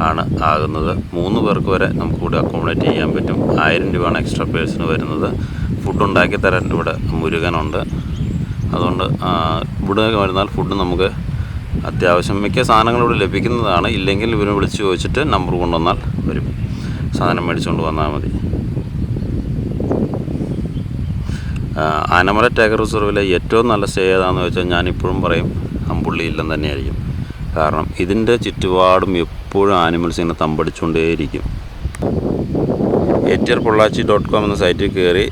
ആണ് ആകുന്നത്. 3 പേർക്ക് വരെ നമുക്കിവിടെ അക്കോമഡേറ്റ് ചെയ്യാൻ പറ്റും. 1000 രൂപയാണ് എക്സ്ട്രാ പേഴ്സിന് വരുന്നത്. ഫുഡ് ഉണ്ടാക്കി തരാൻ ഇവിടെ മുരുകനുണ്ട്. അതുകൊണ്ട് ഇവിടെ വരുന്നാൽ ഫുഡ് നമുക്ക് അത്യാവശ്യം മിക്ക സാധനങ്ങളും ഇവിടെ ലഭിക്കുന്നതാണ്. ഇല്ലെങ്കിൽ ഇവരെ വിളിച്ച് ചോദിച്ചിട്ട് നമ്പർ കൊണ്ടുവന്നാൽ വരും. സാധനം മേടിച്ചുകൊണ്ട് വന്നാൽ മതി. ആനമല ടൈഗർ റിസർവിലെ ഏറ്റവും നല്ല സ്റ്റേ ഏതാണെന്ന് വെച്ചാൽ ഞാനിപ്പോഴും പറയും അമ്പുള്ളി ഇല്ലം തന്നെയായിരിക്കും. കാരണം ഇതിൻ്റെ ചുറ്റുപാടും എപ്പോഴും ആനിമൽസ് ഇങ്ങനെ തമ്പടിച്ചുകൊണ്ടേയിരിക്കും. ATRPollachi.com എന്ന സൈറ്റിൽ കയറി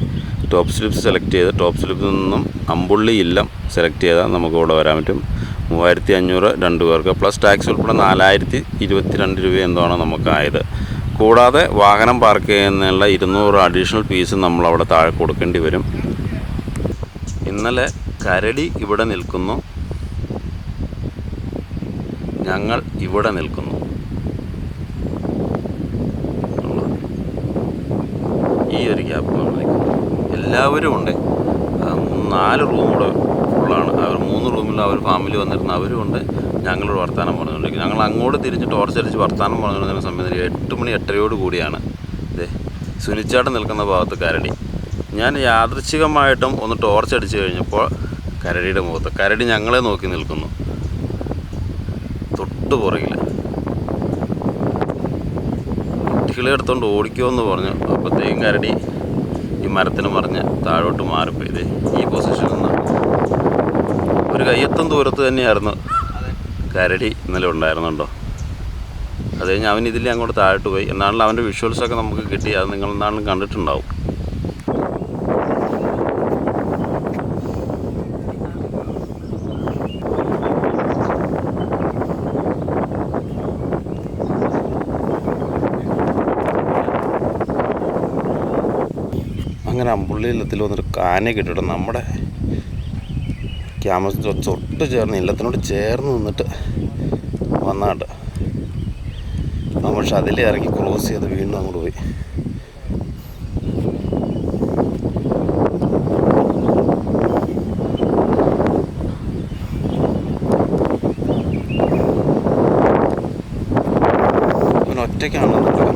ടോപ്പ് സ്ലിപ്സ് സെലക്ട് ചെയ്ത് ടോപ്പ് സ്ലിപ്പിൽ നിന്നും അമ്പുള്ളി ഇല്ലം സെലക്ട് ചെയ്താൽ നമുക്ക് ഇവിടെ വരാൻ പറ്റും. 3500 രണ്ട് പേർക്ക് പ്ലസ് ടാക്സ് ഉൾപ്പെടെ 4022 രൂപ എന്തോണ് നമുക്കായത്. കൂടാതെ വാഹനം പാർക്ക് ചെയ്യുന്നതിനുള്ള 200 അഡീഷണൽ ഫീസ് നമ്മളവിടെ താഴെ കൊടുക്കേണ്ടി വരും. ഇന്നലെ കരടി ഇവിടെ നിൽക്കുന്നു. ഞങ്ങൾ ഇവിടെ നിൽക്കുന്നു. ഈ ഒരു ഗ്യാപ്പ് എല്ലാവരും ഉണ്ട്. 4 റൂം കൂടെ ഫുള്ളാണ്. അവർ 3 റൂമിൽ അവർ ഫാമിലി വന്നിരുന്ന അവരും ഉണ്ട്. ഞങ്ങളോട് വർത്തമാനം പറഞ്ഞുകൊണ്ടിരിക്കും. ഞങ്ങൾ അങ്ങോട്ട് തിരിച്ച് ടോർച്ചടിച്ച് വർത്തമാനം പറഞ്ഞുകൊണ്ടിരുന്ന സമയത്ത് 8 മണി 8:30 കൂടിയാണ് ഇതേ സുനിച്ചാട്ടം നിൽക്കുന്ന ഭാഗത്ത് കരടി. ഞാൻ യാദൃച്ഛികമായിട്ടും ഒന്ന് ടോർച്ചടിച്ച് കഴിഞ്ഞപ്പോൾ കരടിയുടെ മുഖത്ത് കരടി ഞങ്ങളെ നോക്കി നിൽക്കുന്നു. തൊട്ട് പുറകിൽ കുട്ടികളെ എടുത്തുകൊണ്ട് ഓടിക്കുമെന്ന് പറഞ്ഞു. അപ്പോഴത്തേക്കും കരടി ഈ മരത്തിന് മറിഞ്ഞ് താഴോട്ട് മാറിപ്പോയത് ഈ പൊസിഷനിൽ നിന്ന് ഒരു കയ്യെത്തും ദൂരത്ത് തന്നെയായിരുന്നു കരടി ഇന്നലെ ഉണ്ടായിരുന്നുണ്ടോ. അത് കഴിഞ്ഞ് അവൻ ഇതിലേ അങ്ങോട്ട് താഴോട്ട് പോയി. എന്നാണല്ലോ അവൻ്റെ വിഷ്വൽസൊക്കെ നമുക്ക് കിട്ടി. അത് നിങ്ങൾ എന്താണെങ്കിലും കണ്ടിട്ടുണ്ടാവും. അങ്ങനെ അമ്പുള്ളി ഇല്ലത്തിൽ വന്നൊരു കാനെ കിട്ടിയിട്ട് നമ്മുടെ ക്യാമറ തൊട്ട് ചേർന്ന് ഇല്ലത്തിനോട് ചേർന്ന് നിന്നിട്ട് വന്നാട്ട്. പക്ഷെ അതിലേ ഇറങ്ങി ക്രോസ് ചെയ്ത് വീണ്ടും അങ്ങോട്ട് പോയി. ഇവൻ ഒറ്റയ്ക്കാണല്ലോ നടക്കുന്നത്.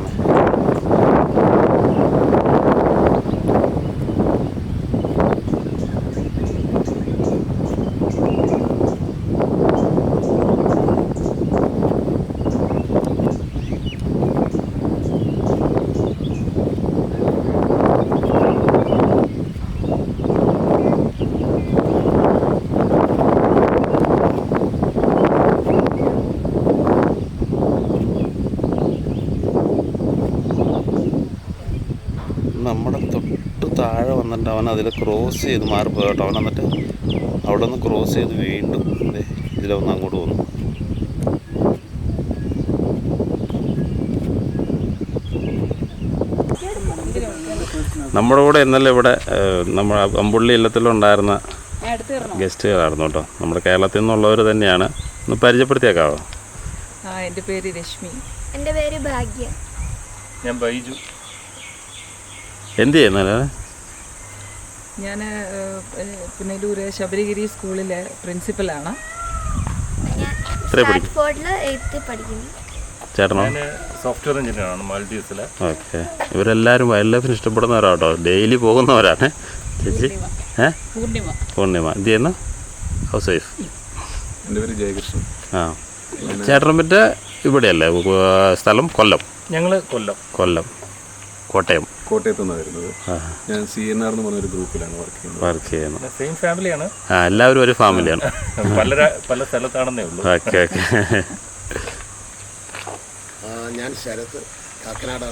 നമ്മുടെ തൊട്ട് താഴെ വന്നിട്ട് അവൻ അതിൽ ക്രോസ് ചെയ്ത് മാറിപ്പോയി കേട്ടോ. അവൻ എന്നിട്ട് അവിടെ നിന്ന് ക്രോസ് ചെയ്ത് വീണ്ടും ഇതിലൊന്ന് അങ്ങോട്ട് വന്നു. നമ്മുടെ കൂടെ ഇന്നലെ ഇവിടെ നമ്മുടെ അമ്പുള്ളി ഇല്ലത്തിലുണ്ടായിരുന്ന ഗസ്റ്റുകളായിരുന്നു കേട്ടോ. നമ്മുടെ കേരളത്തിൽ നിന്നുള്ളവർ തന്നെയാണ്. ഒന്ന് പരിചയപ്പെടുത്തിയേക്കാവോ? എൻ്റെ പേര് രശ്മി. എൻ്റെ പേര് ഭാഗ്യ. ഞാൻ ബൈജു. എന്ത് ചെയ്യുന്നല്ലേ? ഞാൻ പുനലൂർ ശബരിഗിരി സ്കൂളിലെ പ്രിൻസിപ്പലാണ്. ചേട്ടനോ? സോഫ്റ്റ്വെയർ എഞ്ചിനീയറാണ് മാൽഡീവ്സിലെ. ഓക്കെ. ഇവരെല്ലാവരും വൈൽഡ് ലൈഫിന് ഇഷ്ടപ്പെടുന്നവരാട്ടോ. ഡെയിലി പോകുന്നവരാണ്. ചേച്ചി പൂർണിമ എന്ത് ചെയ്യുന്നു? House wife. എൻ്റെ പേര് ജയകൃഷ്ണൻ. ആ, ചേട്ടൻ മറ്റേ ഇവിടെയല്ലേ സ്ഥലം? കൊല്ലം. ഞങ്ങൾ കൊല്ലം കോട്ടയത്ത് നിന്നാണ് വരുന്നത്. ഞാൻ CNR എന്ന് പറഞ്ഞൊരു ഗ്രൂപ്പിലാണ് വർക്ക് ചെയ്യുന്നത്. സെയിം ഫാമിലിയാണ്. ആ, എല്ലാവരും ഒരു ഫാമിലിയാണ്. പല സ്ഥലത്താണെന്നേ ഉള്ളൂ. Okay okay. ഞാൻ ശരത്ത്, കാക്കനാട്,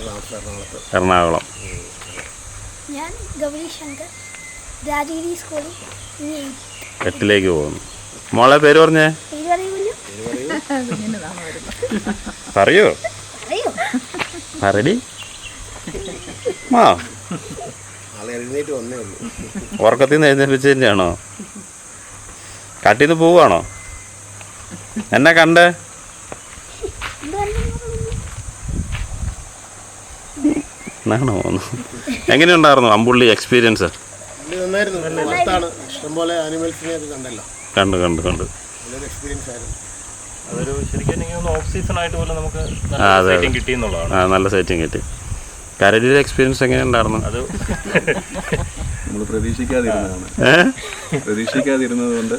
എറണാകുളം. ഞാൻ ഗൗരി ശങ്കർ, രാജഗിരി സ്കൂളിൽ 8ലേക്ക് പോകുന്നു. മോളെ പേര് പറഞ്ഞേ? പറയൂ. പറടി. ഉറക്കത്തിൽ നിന്ന് എഴുന്നേൽപ്പിച്ച് തന്നെയാണോ? കാട്ടിൽ നിന്ന് പോവുകയാണോ? എന്നെ കണ്ടേ? എന്നാണോ? എങ്ങനെയുണ്ടായിരുന്നു അമ്പുള്ളി എക്സ്പീരിയൻസ്? ഇഷ്ടംപോലെ ആനിമൽസിനെയൊക്കെ കണ്ടല്ലോ. കണ്ടു. അതൊരു ശരിക്കും ഓഫ് സീസൺ ആയിട്ട് പോലെ നമുക്ക് കിട്ടി എന്നുള്ളതാണ്. ആ, നല്ല സൈറ്റിംഗ് കിട്ടി. കരടിയുടെ എക്സ്പീരിയൻസ് എങ്ങനെയുണ്ടായിരുന്നു? അത് നമ്മൾ പ്രതീക്ഷിക്കാതിരുന്നത് കൊണ്ട്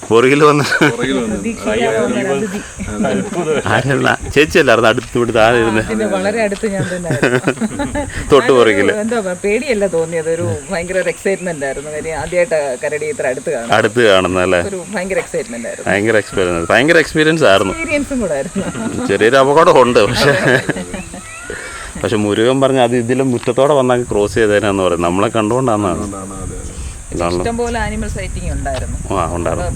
പുറകിൽ വന്ന് ആരല്ല ചേച്ചിയല്ലായിരുന്നു അടുത്ത് ഇവിടെ താഴെ ഇരുന്ന് വളരെ അടുത്ത് ഞാൻ തന്നെ തൊട്ട് പുറകില്. എന്താ പേടിയല്ല തോന്നിയത്, ഒരു ഭയങ്കര ഒരു എക്സൈറ്റ്മെന്റ് ആയിരുന്നു. കാര്യം ആദ്യമായിട്ട് കരടി ഇത്ര അടുത്ത് കാണുന്നല്ലേ. ഒരു ഭയങ്കര എക്സൈറ്റ്മെന്റ് ആയിരുന്നു. ഭയങ്കര എക്സ്പീരിയൻസ് ആയിരുന്നു. എക്സ്പീരിയൻസും കൂടെ ആയിരുന്നു. ചെറിയൊരു അപകടം ഉണ്ട്. പക്ഷെ മുരുകൻ പറഞ്ഞ അത് ഇതിലും മുറ്റത്തോടെ വന്നാൽ ക്രോസ് ചെയ്തേനാന്ന് പറയും. നമ്മളെ കണ്ടുകൊണ്ടാണെന്നാണ്. ഇഷ്ടംപോലെ ആനിമൽ സൈറ്റിംഗ് ഉണ്ടായിരുന്നു.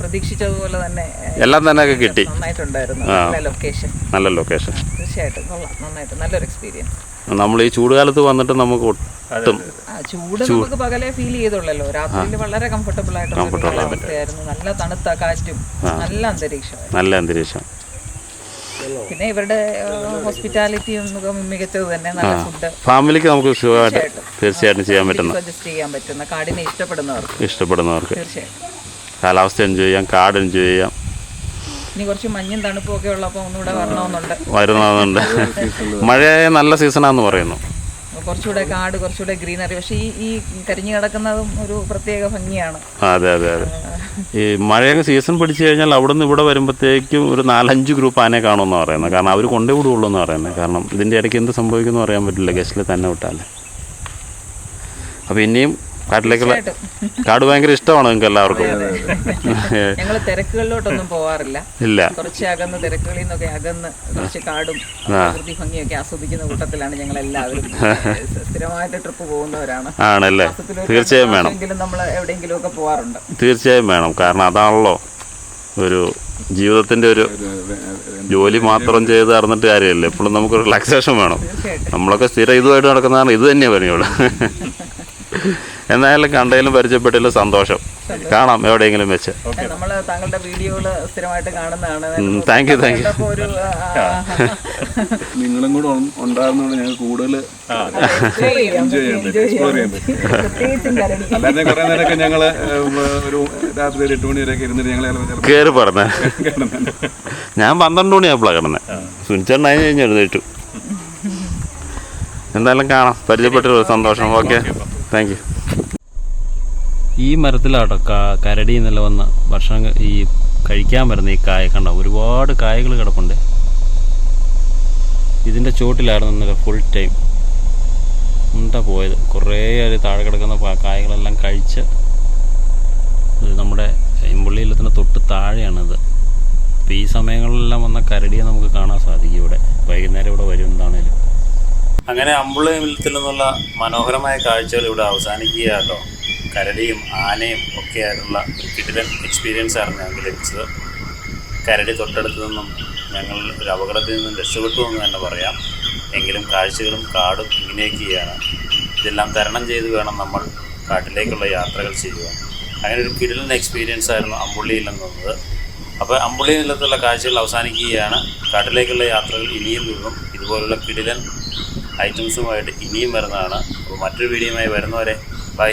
പ്രതീക്ഷിച്ചതുപോലെ തന്നെ എല്ലാം തന്നെ കിട്ടി. നന്നായിട്ടുണ്ടായിരുന്നു. നല്ല ലൊക്കേഷൻ. തീർച്ചയായിട്ടും കൊള്ളാം. നന്നായിട്ട് നല്ലൊരു എക്സ്പീരിയൻസ്. നമ്മൾ ഈ ചൂടുകാലത്ത് വന്നിട്ട് നമുക്ക് ഒട്ടും ചൂട് നമുക്ക് പകലേ ഫീൽ ചെയ്തുള്ളല്ലോ. രാത്രിയിൽ വളരെ കംഫർട്ടബിൾ ആയിട്ടുള്ള അവസ്ഥയായിരുന്നു. നല്ല തണുത്ത കാറ്റും നല്ല അന്തരീക്ഷം. പിന്നെ ഇവരുടെ ഹോസ്പിറ്റാലിറ്റി മികച്ചത് തന്നെ, നല്ല ഫുഡ്, ഫാമിലിക്ക് നമുക്ക് സുഖമായിട്ട് തീർച്ചയായിട്ടും ചെയ്യാൻ പറ്റുന്ന, സജസ്റ്റ് ചെയ്യാൻ പറ്റുന്ന, കാടിനെ ഇഷ്ടപ്പെടുന്നവർക്ക് തീർച്ചയായിട്ടും കാലാവസ്ഥ എൻജോയ് ചെയ്യാം, കാട് എൻജോയ് ചെയ്യാം. ഇനി കുറച്ച് മഞ്ഞും തണുപ്പും ഒക്കെ ഉള്ളപ്പോൾ ഒന്നുകൂടെ വരുന്നുണ്ട്. മഴയായ നല്ല സീസണാന്ന് പറയുന്നു. കുറച്ചുകൂടെ കാട്, കുറച്ചുകൂടെ ഗ്രീനറി. പക്ഷേ ഈ കരിഞ്ഞു കിടക്കുന്നതും ഒരു പ്രത്യേക ഭംഗിയാണ്. അതെ. ഈ മഴയൊക്കെ സീസൺ പിടിച്ചു കഴിഞ്ഞാൽ അവിടെ നിന്ന് ഇവിടെ വരുമ്പോഴത്തേക്കും ഒരു 4-5 ഗ്രൂപ്പ് ആനയെ കാണുമെന്ന് പറയുന്നത്. കാരണം അവർ കൊണ്ടേ വിടുകയുള്ളൂ എന്ന് പറയുന്നത്. കാരണം ഇതിൻ്റെ ഇടയ്ക്ക് എന്ത് സംഭവിക്കുമെന്ന് അറിയാൻ പറ്റില്ല, ഗസ്റ്റിൽ തന്നെ വിട്ടാൽ. അപ്പോൾ ഇനിയും കാട്ടിലേക്കുള്ള, കാട് ഭയങ്കര ഇഷ്ടമാണ് നിങ്ങൾക്ക് എല്ലാവർക്കും. ഞങ്ങൾ തിരക്കുകളിലോട്ടൊന്നും പോവാറില്ല. ഇല്ല, കുറച്ച് അകന്ന്, തിരക്കുകളിൽ നിന്നൊക്കെ അകന്ന് കുറച്ച് കാടും പ്രകൃതി ഭംഗിയൊക്കെ ആസ്വദിക്കുന്ന കൂട്ടത്തിലാണ് ഞങ്ങൾ എല്ലാവരും. സ്ഥിരമായിട്ട് ട്രിപ്പ് പോകുന്നവരാണ്. ആണല്ലേ? തീർച്ചയായും വേണം. നമ്മൾ എവിടെയെങ്കിലും ഒക്കെ പോവാറുണ്ട്. തീർച്ചയായും വേണം. കാരണം അതാണല്ലോ ഒരു ജീവിതത്തിൻ്റെ ഒരു ജോലി മാത്രം ചെയ്ത് നടന്നിട്ട് കാര്യമല്ലേ. എപ്പോഴും നമുക്കൊരു റിലാക്സേഷൻ വേണം. നമ്മളൊക്കെ സ്ഥിരം ഇതുമായിട്ട് നടക്കുന്നതാണ്. ഇത് തന്നെയാണ് പണിയോട്. എന്തായാലും കണ്ടതിലും പരിചയപ്പെട്ടില്ല, സന്തോഷം. കാണാം എവിടെയെങ്കിലും വെച്ച്. നമ്മൾ താങ്കളുടെ വീഡിയോകള് സ്ഥിരമായിട്ട് കാണുന്നതാണ്. Thank you. നിങ്ങളും കൂടെ ഉണ്ടാകുന്നതുകൊണ്ട് ഞങ്ങൾ കൂടുതൽ എൻജോയ് ചെയ്യാൻ പറ്റും, എക്സ്പ്ലോർ ചെയ്യാൻ പറ്റും. അല്ലാതെ കുറേ നേരമൊക്കെ ഞങ്ങൾ ഒരു രാത്രി 8 മണി വരെയൊക്കെ ഇരുന്നിട്ട് ഞങ്ങൾ കയറി പറഞ്ഞ ഞാൻ 12 മണിയായപ്പോഴാണ് കിടന്നത്. സുനിച്ചേട്ടൻ അതിന് കഴിഞ്ഞ് എഴുന്നേറ്റു. എന്തായാലും കാണാം, പരിചയപ്പെട്ടൊരു സന്തോഷം. Okay, thank you. ഈ മരത്തിലാട്ടോ കരടി എന്നല്ല വന്ന ഭക്ഷണം ഈ കഴിക്കാൻ വരുന്ന ഈ കായ കണ്ട ഒരുപാട് കായകൾ കിടപ്പുണ്ട്. ഇതിൻ്റെ ചോട്ടിലായിരുന്നു ഇന്നലെ ഫുൾ ടൈം പോയത്. കുറേ താഴെ കിടക്കുന്ന കായകളെല്ലാം കഴിച്ച് നമ്മുടെ അമ്പുള്ളി ഇല്ലത്തിന് തൊട്ട് താഴെയാണിത്. അപ്പോൾ ഈ സമയങ്ങളിലെല്ലാം വന്ന കരടിയെ നമുക്ക് കാണാൻ സാധിക്കും ഇവിടെ. വൈകുന്നേരം ഇവിടെ വരും എന്താണേലും. അങ്ങനെ അമ്പുള്ളി ഇല്ലത്തിൽ നിന്നുള്ള മനോഹരമായ കാഴ്ചകൾ ഇവിടെ അവസാനിക്കുകയാട്ടോ. കരടിയും ആനയും ഒക്കെ ആയിട്ടുള്ള ഒരു കിടിലൻ എക്സ്പീരിയൻസ് ആയിരുന്നു ഞങ്ങൾക്ക് ലഭിച്ചത്. കരടി തൊട്ടടുത്ത് നിന്നും ഞങ്ങൾ ഒരു അപകടത്തിൽ നിന്നും രക്ഷപ്പെട്ടു എന്ന് തന്നെ പറയാം. എങ്കിലും കാഴ്ചകളും കാടും ഇങ്ങനെയൊക്കെയാണ്. ഇതെല്ലാം തരണം ചെയ്ത് വേണം നമ്മൾ കാട്ടിലേക്കുള്ള യാത്രകൾ ചെയ്യുക. അങ്ങനെ ഒരു കിടിലൻ എക്സ്പീരിയൻസ് ആയിരുന്നു അമ്പുള്ളിയിൽ നിന്നത്. അപ്പോൾ അമ്പുള്ളി നിലത്തുള്ള കാഴ്ചകൾ അവസാനിക്കുകയാണ്. കാട്ടിലേക്കുള്ള യാത്രകൾ ഇനിയും തുടരും. ഇതുപോലുള്ള കിടിലൻ ഐറ്റംസുമായിട്ട് ഇനിയും വരുന്നതാണ്. അപ്പോൾ മറ്റൊരു വീഡിയോയുമായി വരുന്നവരെ ബൈ.